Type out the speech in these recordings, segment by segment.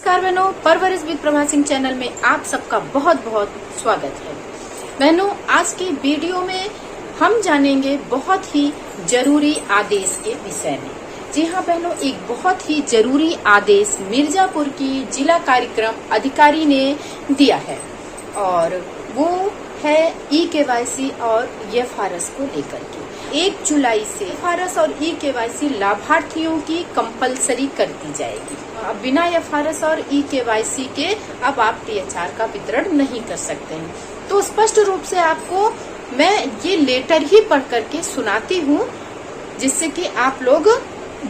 नमस्कार बहनों, परवरिश विद प्रभा सिंह चैनल में आप सबका बहुत बहुत स्वागत है। बहनों, आज के वीडियो में हम जानेंगे बहुत ही जरूरी आदेश के विषय में। जी हाँ बहनों, एक बहुत ही जरूरी आदेश मिर्जापुर की जिला कार्यक्रम अधिकारी ने दिया है और वो है ई-केवाईसी और एफआरएस को लेकर के। 1 जुलाई से एफआरएस और ई-केवाईसी लाभार्थियों की कंपलसरी कर दी जाएगी। अब बिना एफआरएस और ई-केवाईसी के अब आप टीएचआर का वितरण नहीं कर सकते हैं। तो स्पष्ट रूप से आपको मैं ये लेटर ही पढ़ करके सुनाती हूँ, जिससे कि आप लोग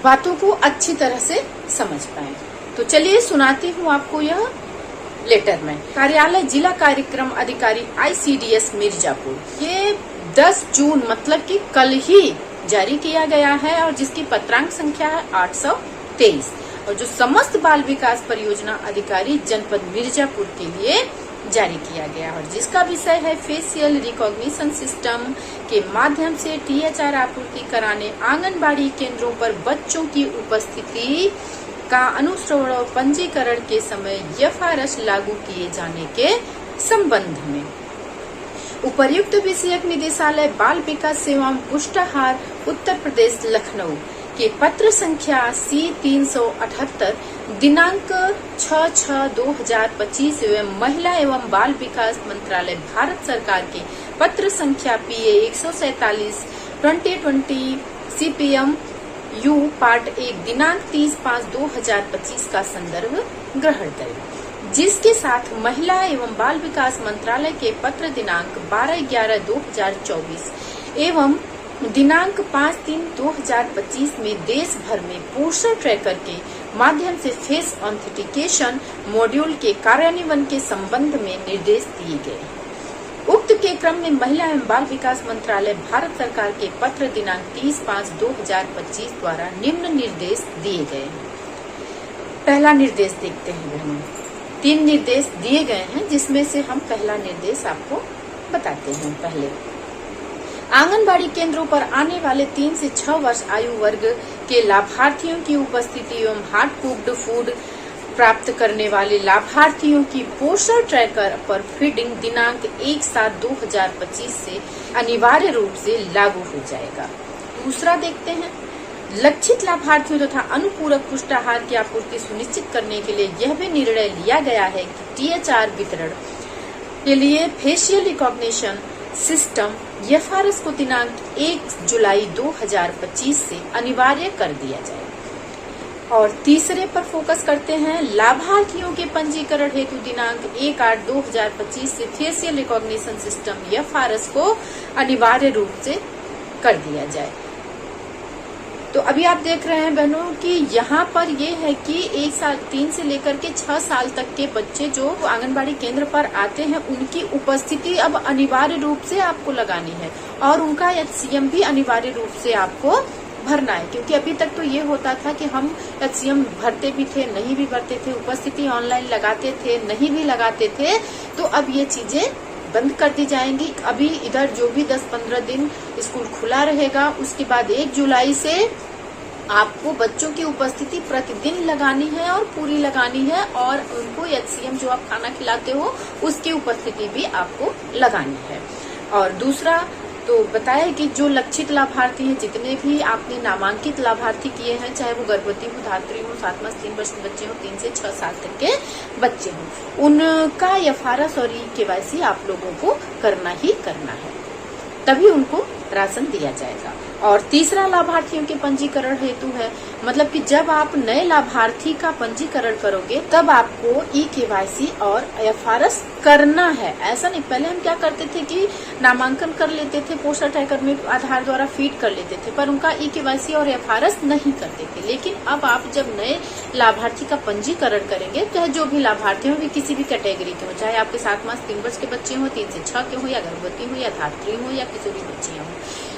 बातों को अच्छी तरह से समझ पाएं। तो चलिए सुनाती हूँ आपको यह लेटर में। कार्यालय जिला कार्यक्रम अधिकारी ICDS मिर्जापुर, ये 10 जून मतलब कि कल ही जारी किया गया है और जिसकी पत्रांक संख्या है 823 और जो समस्त बाल विकास परियोजना अधिकारी जनपद मिर्जापुर के लिए जारी किया गया और जिसका विषय है फेशियल रिकॉग्निशन सिस्टम के माध्यम से टीएचआर आपूर्ति कराने आंगनबाड़ी केंद्रों पर बच्चों की उपस्थिति का अनुश्रवण और पंजीकरण के समय एफआरएस लागू किए जाने के संबंध में। उपर्युक्त विषयक निदेशालय बाल विकास सेवाओं पुष्टाहार उत्तर प्रदेश लखनऊ के पत्र संख्या C-378 दिनांक 6/6/2025 एवं महिला एवं बाल विकास मंत्रालय भारत सरकार के पत्र संख्या PA 147 2020 CPM U पार्ट 1 दिनांक 30/5/2025 का संदर्भ ग्रहण करें, जिसके साथ महिला एवं बाल विकास मंत्रालय के पत्र दिनांक 12/11/2024 एवं दिनांक 5/3/2025 में देश भर में पोस्टर ट्रैकर के माध्यम से फेस ऑथेंटिकेशन मॉड्यूल के कार्यान्वयन के संबंध में निर्देश दिए गए। उक्त के क्रम में महिला एवं बाल विकास मंत्रालय भारत सरकार के पत्र दिनांक 30/5/2025 द्वारा निम्न निर्देश दिए गए। पहला निर्देश देखते हैं बहनों। 3 निर्देश दिए गए हैं, जिसमें से हम पहला निर्देश आपको बताते हैं। पहले, आंगनबाड़ी केंद्रों पर आने वाले 3 से 6 वर्ष आयु वर्ग के लाभार्थियों की उपस्थिति एवं हार्ड कुक्ड फूड प्राप्त करने वाले लाभार्थियों की पोस्टर ट्रैकर पर फीडिंग दिनांक 1/7/2025 से अनिवार्य रूप से लागू हो जाएगा। दूसरा देखते हैं, लक्षित लाभार्थियों तथा अनुपूरक पुष्टाहार की आपूर्ति सुनिश्चित करने के लिए यह भी निर्णय लिया गया है कि टीएचआर वितरण के लिए फेशियल रिकॉग्निशन सिस्टम एफआरएस को दिनांक 1 जुलाई 2025 से अनिवार्य कर दिया जाए। और तीसरे पर फोकस करते हैं, लाभार्थियों के पंजीकरण हेतु दिनांक 1/8/2025 से फेशियल रिकॉग्निशन सिस्टम एफआरएस को अनिवार्य रूप से कर दिया जाए। तो अभी आप देख रहे हैं बहनों कि यहाँ पर ये है कि 3 से लेकर के 6 साल तक के बच्चे जो आंगनबाड़ी केंद्र पर आते हैं, उनकी उपस्थिति अब अनिवार्य रूप से आपको लगानी है और उनका HCM भी अनिवार्य रूप से आपको भरना है। क्योंकि अभी तक तो ये होता था कि हम HCM भरते भी थे, नहीं भी भरते थे, उपस्थिति ऑनलाइन लगाते थे, नहीं भी लगाते थे। तो अब ये चीजें बंद कर दी जाएंगी। अभी इधर जो भी 10-15 दिन स्कूल खुला रहेगा, उसके बाद 1 जुलाई से आपको बच्चों की उपस्थिति प्रतिदिन लगानी है और पूरी लगानी है और उनको HCM जो आप खाना खिलाते हो उसकी उपस्थिति भी आपको लगानी है। और दूसरा तो बताया कि जो लक्षित लाभार्थी हैं, जितने भी आपने नामांकित लाभार्थी किए हैं, चाहे वो गर्भवती हो, धात्री हो, 7 मास 3 वर्ष के बच्चे हो, 3 से 6 साल तक के बच्चे हो, उनका एफआरएस और ई-केवाईसी आप लोगों को करना ही करना है, तभी उनको राशन दिया जाएगा। और तीसरा लाभार्थियों के पंजीकरण हेतु है, मतलब कि जब आप नए लाभार्थी का पंजीकरण करोगे तब आपको ई-केवाईसी और एफआरएस करना है। ऐसा नहीं, पहले हम क्या करते थे कि नामांकन कर लेते थे, पोस्टर ट्रैकर में आधार द्वारा फीड कर लेते थे, पर उनका ई-केवाईसी और एफआरएस नहीं करते थे। लेकिन अब आप जब नए लाभार्थी का पंजीकरण करेंगे, चाहे जो भी लाभार्थी हो, किसी भी कैटेगरी के हो, चाहे आपके 7 मास 3 वर्ष के बच्चे हो, 3 से 6 के हो, या गर्भवती हो, या धात्री हो, या किसी भी बच्चे हो,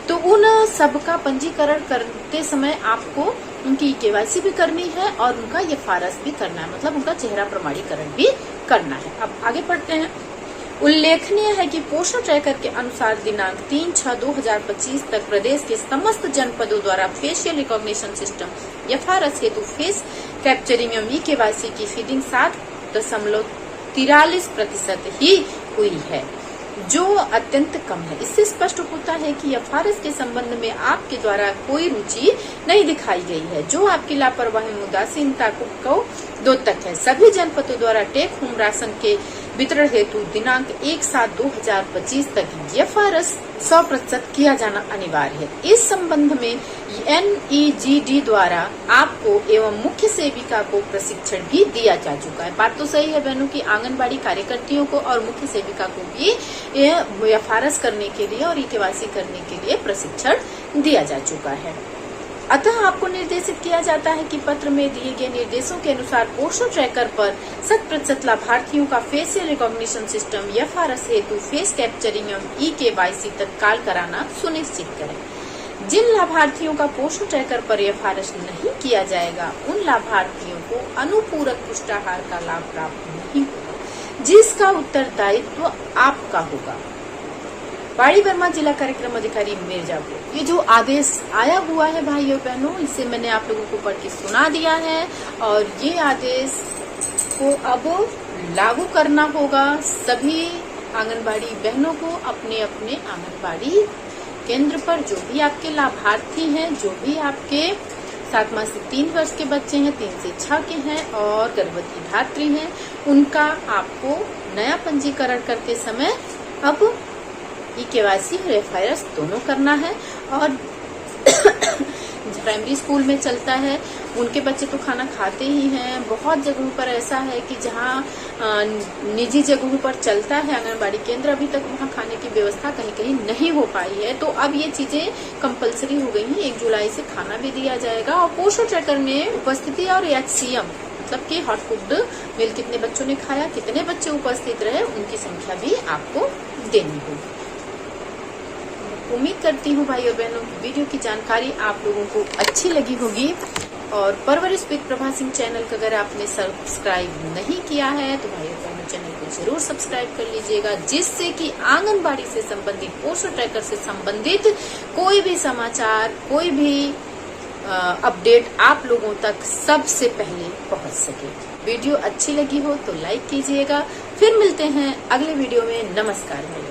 तो उन सबका पंजीकरण करते समय आपको उनकी केवाईसी भी करनी है और उनका एफआरएस भी करना है, मतलब उनका चेहरा प्रमाणीकरण भी करना है। अब आगे पढ़ते हैं। उल्लेखनीय है कि पोस्टर ट्रैकर के अनुसार दिनांक 3/6/2025 तक प्रदेश के समस्त जनपदों द्वारा फेशियल रिकॉग्निशन सिस्टम एफआरएस हेतु फेस कैप्चरिंग एवं ई-केवाईसी की फीडिंग 7.43% ही हुई है, जो अत्यंत कम है। इससे स्पष्ट होता है कि एफआरएस के संबंध में आपके द्वारा कोई रुचि नहीं दिखाई गई है, जो आपकी लापरवाही में उदासीनता को द्योतक है। सभी जनपदों द्वारा टेक होम राशन के वितरण हेतु दिनांक 1/7/2025 तक एफआरएस 100% किया जाना अनिवार्य है। इस संबंध में NEGD द्वारा आपको एवं मुख्य सेविका को प्रशिक्षण भी दिया जा चुका है। बात तो सही है बहनों की आंगनबाड़ी कार्यकर्तियों को और मुख्य सेविका को भी एफआरएस करने के लिए और ई-केवाईसी करने के लिए प्रशिक्षण दिया जा चुका है। अतः आपको निर्देशित किया जाता है कि पत्र में दिए गए निर्देशों के अनुसार पोषण ट्रैकर पर 100% लाभार्थियों का फेशियल रिकॉग्निशन सिस्टम एफआरएस हेतु फेस कैप्चरिंग एवं ई-केवाईसी तत्काल कराना सुनिश्चित करें। जिन लाभार्थियों का पोषण ट्रैकर पर एफआरएस नहीं किया जाएगा, उन लाभार्थियों को अनुपूरक पुष्टाहार का लाभ प्राप्त नहीं होगा, जिसका उत्तरदायित्व आपका होगा। वाणी वर्मा, जिला कार्यक्रम अधिकारी, मिर्जापुर। ये जो आदेश आया हुआ है भाइयों बहनों, इसे मैंने आप लोगों को पढ़ के सुना दिया है और ये आदेश को अब लागू करना होगा। सभी आंगनबाड़ी बहनों को अपने अपने आंगनबाड़ी केंद्र पर जो भी आपके लाभार्थी हैं, जो भी आपके 7 माह से 3 वर्ष के बच्चे हैं, 3 से 6 के हैं और गर्भवती धात्री हैं, उनका आपको नया पंजीकरण करते समय अब ई-केवाईसी और एफआरएस दोनों करना है। और प्राइमरी स्कूल में चलता है, उनके बच्चे तो खाना खाते ही हैं। बहुत जगहों पर ऐसा है कि जहाँ निजी जगहों पर चलता है आंगनबाड़ी केंद्र, अभी तक वहाँ खाने की व्यवस्था कहीं कहीं नहीं हो पाई है। तो अब ये चीजें कंपलसरी हो गई हैं। 1 जुलाई से खाना भी दिया जाएगा और पोषण ट्रैकर में उपस्थिति और HCM मतलब कि हॉट फूड मील कितने बच्चों ने खाया, कितने बच्चे उपस्थित रहे, उनकी संख्या भी आपको देनी होगी। उम्मीद करती हूँ भाई और बहनों की वीडियो की जानकारी आप लोगों को अच्छी लगी होगी। और परवरिश विद प्रभा सिंह चैनल को अगर आपने सब्सक्राइब नहीं किया है तो भाई और बहनों चैनल को जरूर सब्सक्राइब कर लीजिएगा, जिससे कि आंगनबाड़ी से संबंधित, पोषण ट्रैकर से संबंधित कोई भी समाचार, कोई भी अपडेट आप लोगों तक सबसे पहले पहुंच सके। वीडियो अच्छी लगी हो तो लाइक कीजिएगा। फिर मिलते हैं अगले वीडियो में। नमस्कार भाई।